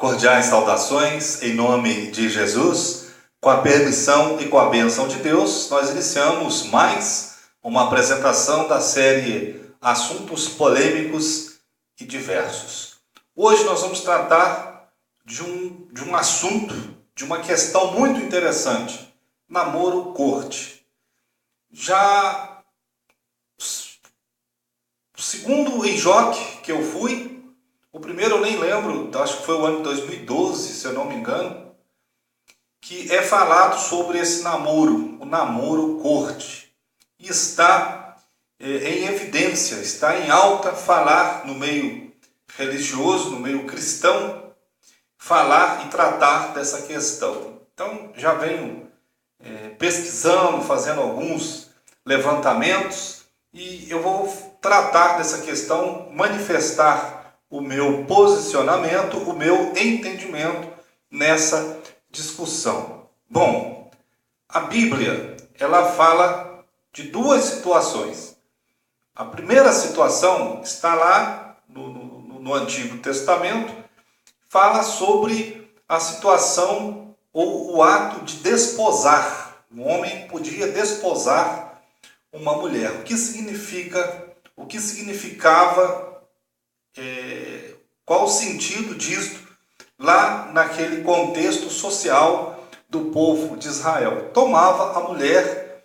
Cordiais saudações em nome de Jesus. Com a permissão e com a bênção de Deus, nós iniciamos mais uma apresentação da série Assuntos Polêmicos e Diversos. Hoje nós vamos tratar de um assunto, de uma questão muito interessante: namoro-corte. Já o segundo enjoque que eu fui, o primeiro eu nem lembro, acho que foi o ano de 2012, se eu não me engano, que é falado sobre esse namoro, o namoro-corte. E está em evidência, está em alta falar no meio religioso, no meio cristão, falar e tratar dessa questão. Então, já venho pesquisando, fazendo alguns levantamentos, e eu vou tratar dessa questão, manifestar o meu posicionamento, o meu entendimento nessa discussão. Bom, a Bíblia, ela fala de duas situações. A primeira situação está lá no Antigo Testamento, fala sobre a situação ou o ato de desposar. Um homem podia desposar uma mulher. O que significava, qual o sentido disto lá naquele contexto social do povo de Israel? Tomava a mulher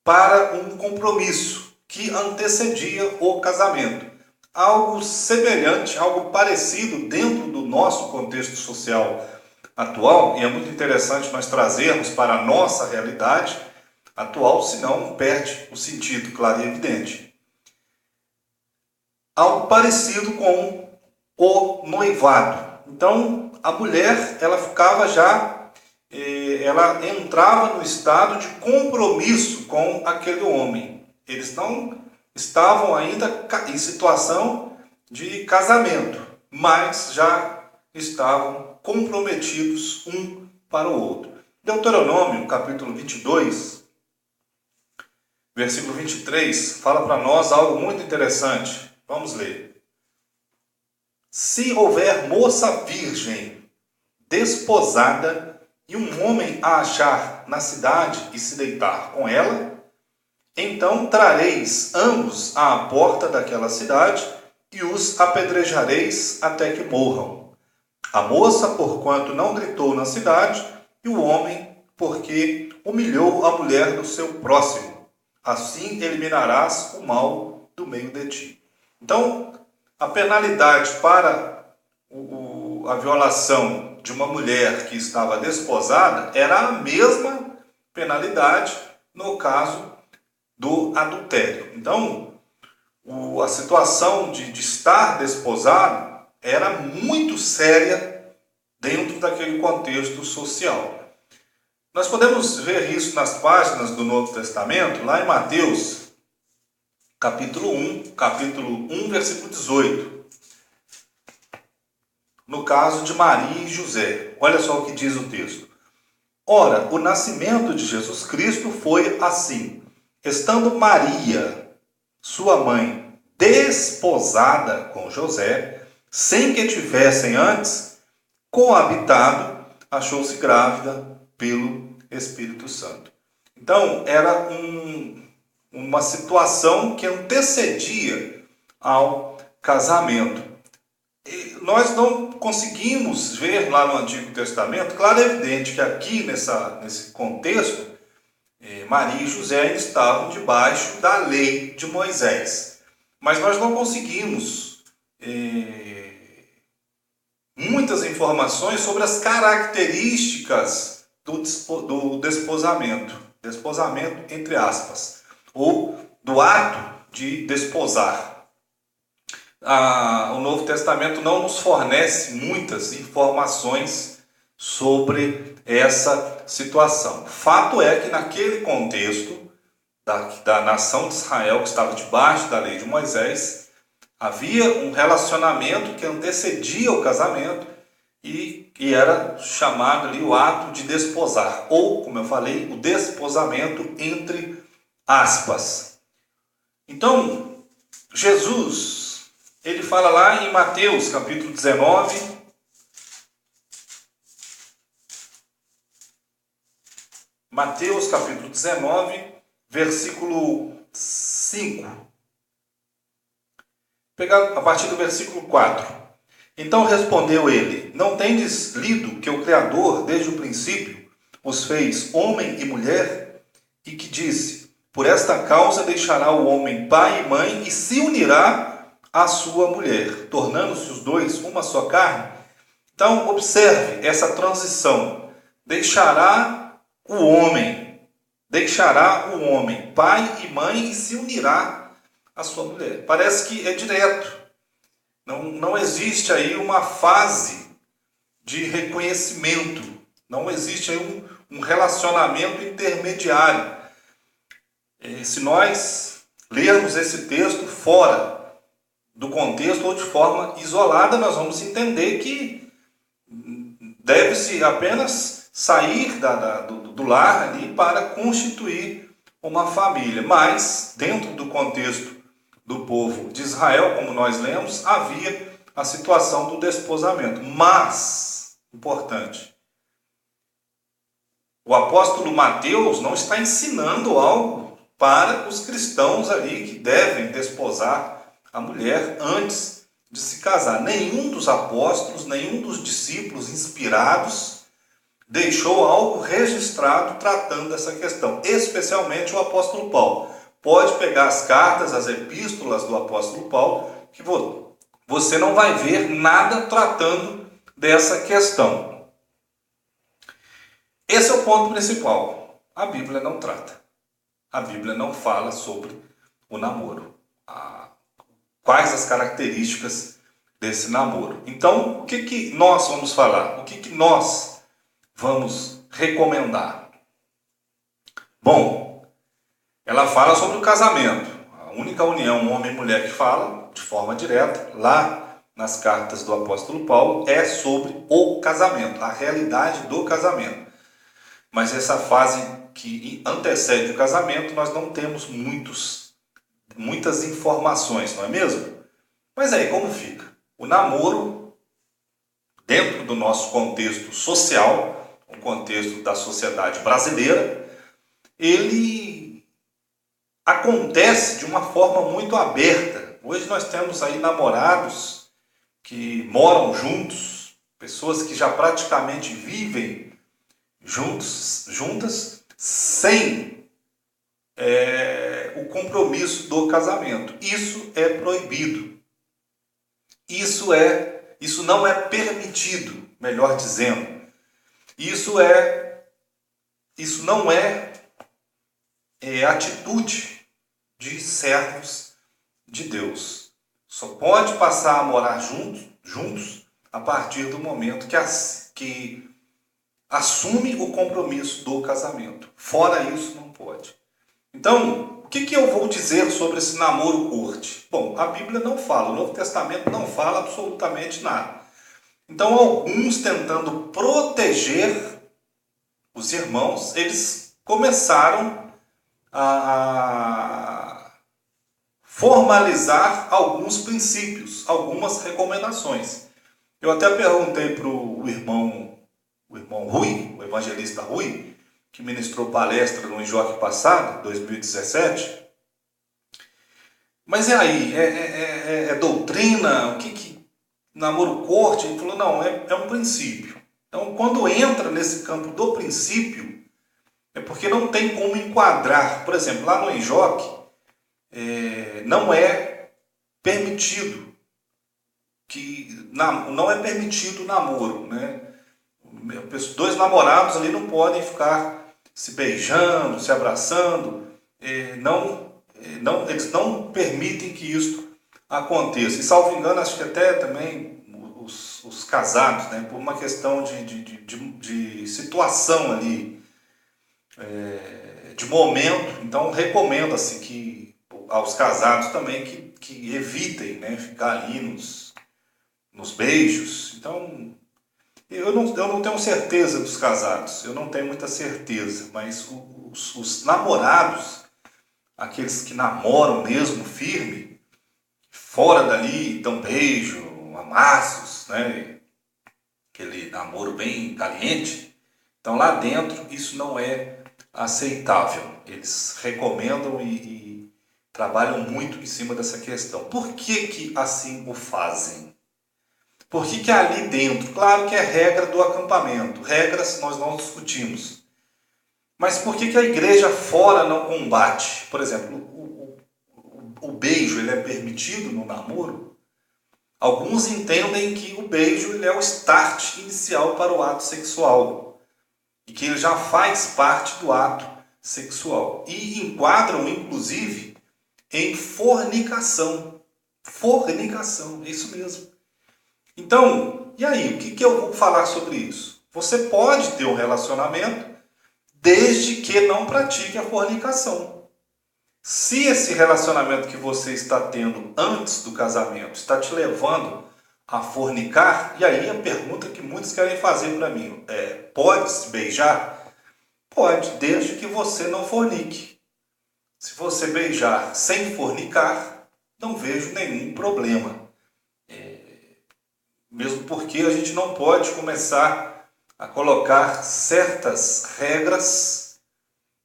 para um compromisso que antecedia o casamento. Algo semelhante, algo parecido dentro do nosso contexto social atual, e é muito interessante nós trazermos para a nossa realidade atual, senão perde o sentido claro e evidente. Algo parecido com o noivado. Então, a mulher, ela ficava já, ela entrava no estado de compromisso com aquele homem. Eles não estavam ainda em situação de casamento, mas já estavam comprometidos um para o outro. Deuteronômio, capítulo 22, versículo 23, fala para nós algo muito interessante. Vamos ler. Se houver moça virgem, desposada, e um homem a achar na cidade e se deitar com ela, então trareis ambos à porta daquela cidade e os apedrejareis até que morram. A moça, porquanto não gritou na cidade, e o homem, porque humilhou a mulher do seu próximo. Assim eliminarás o mal do meio de ti. Então, a penalidade para a violação de uma mulher que estava desposada era a mesma penalidade no caso do adultério. Então, a situação de estar desposado era muito séria dentro daquele contexto social. Nós podemos ver isso nas páginas do Novo Testamento, lá em Mateus, capítulo 1, versículo 18. No caso de Maria e José. Olha só o que diz o texto. Ora, o nascimento de Jesus Cristo foi assim. Estando Maria, sua mãe, desposada com José, sem que tivessem antes coabitado, achou-se grávida pelo Espírito Santo. Então, era uma situação que antecedia ao casamento. E nós não conseguimos ver lá no Antigo Testamento, claro, é evidente que aqui nesse contexto, Maria e José ainda estavam debaixo da lei de Moisés. Mas nós não conseguimos muitas informações sobre as características do desposamento. Desposamento, entre aspas, ou do ato de desposar. O Novo Testamento não nos fornece muitas informações sobre essa situação. Fato é que naquele contexto da nação de Israel, que estava debaixo da lei de Moisés, havia um relacionamento que antecedia o casamento e era chamado ali o ato de desposar, ou, como eu falei, o desposamento entre aspas. Então, Jesus, ele fala lá em Mateus capítulo 19, Mateus capítulo 19, versículo 5. Pegar a partir do versículo 4. Então respondeu ele: Não tendes lido que o Criador, desde o princípio, os fez homem e mulher? E que disse: Por esta causa deixará o homem pai e mãe e se unirá à sua mulher, tornando-se os dois uma só carne? Então observe essa transição. Deixará o homem, pai e mãe, e se unirá à sua mulher. Parece que é direto. Não existe aí uma fase de reconhecimento. Não existe aí um relacionamento intermediário. Se nós lermos esse texto fora do contexto ou de forma isolada, nós vamos entender que deve-se apenas sair do lar ali para constituir uma família. Mas, dentro do contexto do povo de Israel, como nós lemos, havia a situação do desposamento. Mas, importante, o apóstolo Mateus não está ensinando algo para os cristãos ali que devem desposar a mulher antes de se casar. Nenhum dos apóstolos, nenhum dos discípulos inspirados deixou algo registrado tratando dessa questão, especialmente o apóstolo Paulo. Pode pegar as cartas, as epístolas do apóstolo Paulo, que você não vai ver nada tratando dessa questão. Esse é o ponto principal. A Bíblia não trata. A Bíblia não fala sobre o namoro. Quais as características desse namoro. Então, o que nós vamos falar? O que nós vamos recomendar? Bom, ela fala sobre o casamento. A única união homem e mulher que fala, de forma direta, lá nas cartas do apóstolo Paulo, é sobre o casamento, a realidade do casamento. Mas essa fase que antecede o casamento, nós não temos muitas informações, não é mesmo? Mas aí, como fica? O namoro, dentro do nosso contexto social, o contexto da sociedade brasileira, ele acontece de uma forma muito aberta. Hoje nós temos aí namorados que moram juntos, pessoas que já praticamente vivem juntas, sem o compromisso do casamento. Isso é proibido. Isso não é permitido, melhor dizendo. Isso não é atitude de servos de Deus. Só pode passar a morar juntos a partir do momento que assume o compromisso do casamento. Fora isso, não pode. Então, o que eu vou dizer sobre esse namoro corte? Bom, a Bíblia não fala, o Novo Testamento não fala absolutamente nada. Então, alguns tentando proteger os irmãos, eles começaram a formalizar alguns princípios, algumas recomendações. Eu até perguntei para o irmão Rui, o evangelista Rui, que ministrou palestra no Enjoque passado, 2017. Mas é aí, é doutrina? O que namoro corte? Ele falou, não, é um princípio. Então, quando entra nesse campo do princípio, é porque não tem como enquadrar. Por exemplo, lá no Enjoque, não é permitido não é permitido o namoro, né? Dois namorados ali não podem ficar se beijando, se abraçando, eles não permitem que isso aconteça. E salvo engano, acho que até também os casados, né, por uma questão de situação ali, de momento, então recomenda-se que aos casados também que evitem, né, ficar ali nos beijos. Então, eu não tenho certeza dos casados, eu não tenho muita certeza, mas os namorados, aqueles que namoram mesmo firme, fora dali dão beijo, amassos, né? Aquele namoro bem caliente. Então lá dentro isso não é aceitável. Eles recomendam e trabalham muito em cima dessa questão. Por que que assim o fazem? Por que que ali dentro? Claro que é regra do acampamento. Regras nós não discutimos. Mas por que que a igreja fora não combate? Por exemplo, o beijo ele é permitido no namoro? Alguns entendem que o beijo ele é o start inicial para o ato sexual e que ele já faz parte do ato sexual e enquadram inclusive em fornicação. Fornicação, é isso mesmo. Então, e aí, o que eu vou falar sobre isso? Você pode ter um relacionamento desde que não pratique a fornicação. Se esse relacionamento que você está tendo antes do casamento está te levando a fornicar, e aí a pergunta que muitos querem fazer para mim é: pode se beijar? Pode, desde que você não fornique. Se você beijar sem fornicar, não vejo nenhum problema. Mesmo porque a gente não pode começar a colocar certas regras,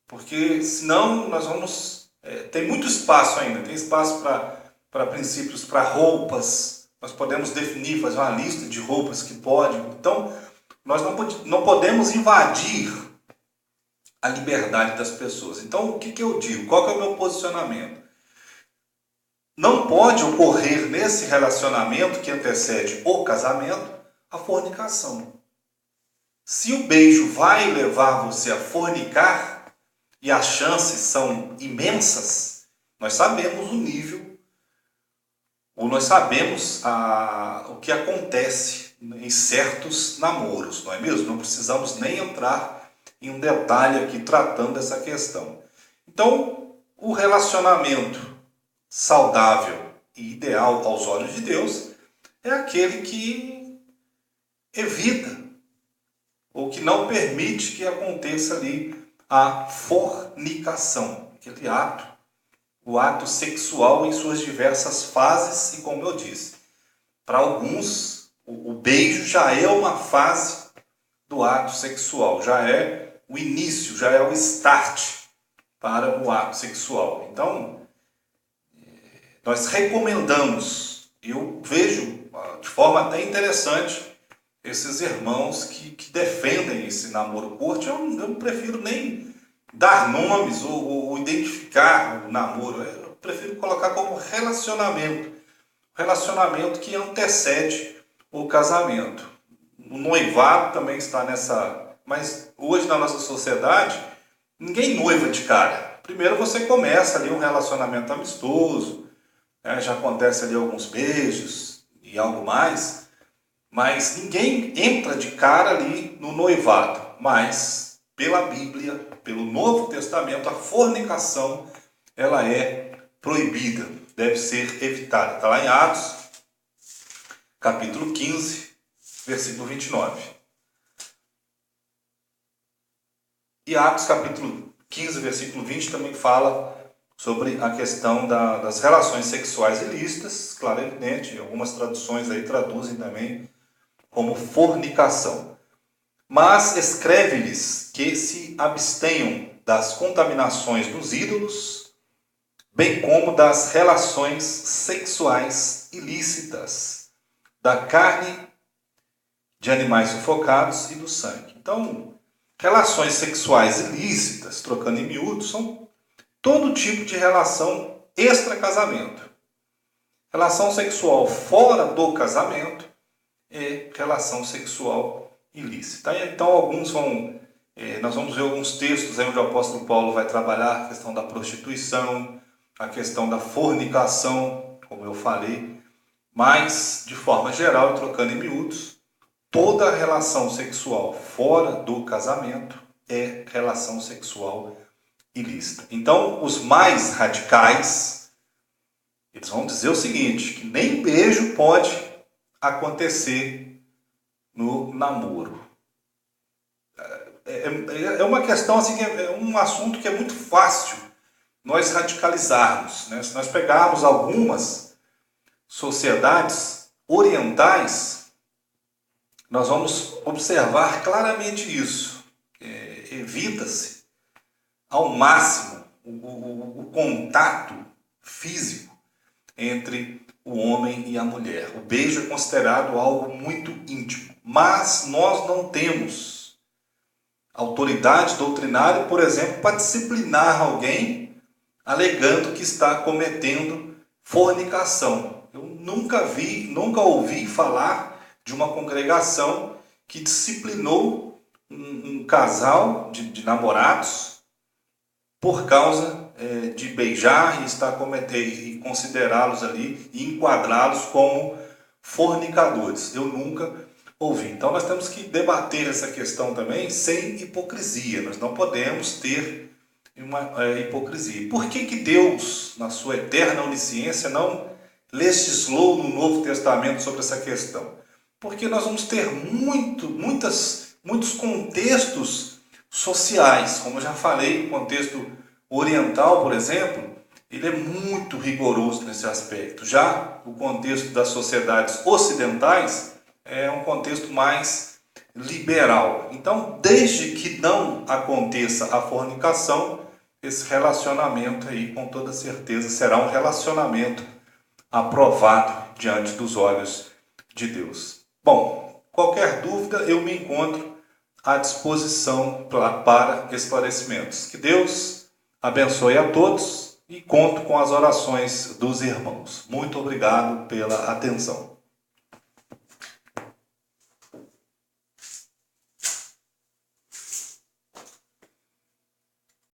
porque senão nós vamos... tem muito espaço ainda, tem espaço para princípios, para roupas, nós podemos definir, fazer uma lista de roupas que podem. Então, nós não podemos invadir a liberdade das pessoas. Então, o que eu digo? Qual que é o meu posicionamento? Não pode ocorrer nesse relacionamento que antecede o casamento a fornicação. Se o beijo vai levar você a fornicar, e as chances são imensas, nós sabemos o nível, ou nós sabemos o que acontece em certos namoros, não é mesmo? Não precisamos nem entrar em um detalhe aqui tratando dessa questão. Então, o relacionamento saudável e ideal aos olhos de Deus é aquele que evita ou que não permite que aconteça ali a fornicação, aquele ato, o ato sexual em suas diversas fases, e como eu disse, para alguns o beijo já é uma fase do ato sexual, já é o início, já é o start para o ato sexual. Então, nós recomendamos, eu vejo de forma até interessante, esses irmãos que defendem esse namoro curto. Eu não prefiro nem dar nomes ou identificar o namoro, eu prefiro colocar como relacionamento, relacionamento que antecede o casamento. O noivado também está nessa, mas hoje na nossa sociedade, ninguém noiva de cara. Primeiro você começa ali um relacionamento amistoso, já acontece ali alguns beijos e algo mais, mas ninguém entra de cara ali no noivado. Mas pela Bíblia, pelo Novo Testamento, a fornicação ela é proibida, deve ser evitada. Está lá em Atos, capítulo 15, versículo 29. E Atos, capítulo 15, versículo 20 também fala sobre a questão das relações sexuais ilícitas, claro, evidente, algumas traduções aí traduzem também como fornicação. Mas escreve-lhes que se abstenham das contaminações dos ídolos, bem como das relações sexuais ilícitas, da carne de animais sufocados e do sangue. Então, relações sexuais ilícitas, trocando em miúdos, são todo tipo de relação extra-casamento. Relação sexual fora do casamento é relação sexual ilícita. Então, nós vamos ver alguns textos aí onde o apóstolo Paulo vai trabalhar a questão da prostituição, a questão da fornicação, como eu falei, mas, de forma geral, trocando em miúdos, toda relação sexual fora do casamento é relação sexual ilícita. Então, os mais radicais, eles vão dizer o seguinte, que nem beijo pode acontecer no namoro. É uma questão assim, é um assunto que é muito fácil nós radicalizarmos, né? Se nós pegarmos algumas sociedades orientais, nós vamos observar claramente isso. Evita-se ao máximo o contato físico entre o homem e a mulher. O beijo é considerado algo muito íntimo, mas nós não temos autoridade doutrinária, por exemplo, para disciplinar alguém alegando que está cometendo fornicação. Eu nunca ouvi falar de uma congregação que disciplinou um casal de namorados por causa de beijar e estar cometendo e considerá-los ali e enquadrá-los como fornicadores. Eu nunca ouvi. Então nós temos que debater essa questão também sem hipocrisia. Nós não podemos ter uma hipocrisia. Por que Deus, na sua eterna onisciência, não legislou no Novo Testamento sobre essa questão? Porque nós vamos ter muitos contextos sociais. Como eu já falei, o contexto oriental, por exemplo, ele é muito rigoroso nesse aspecto. Já o contexto das sociedades ocidentais é um contexto mais liberal. Então, desde que não aconteça a fornicação, esse relacionamento aí, com toda certeza, será um relacionamento aprovado diante dos olhos de Deus. Bom, qualquer dúvida, eu me encontro à disposição para esclarecimentos. Que Deus abençoe a todos e conto com as orações dos irmãos. Muito obrigado pela atenção.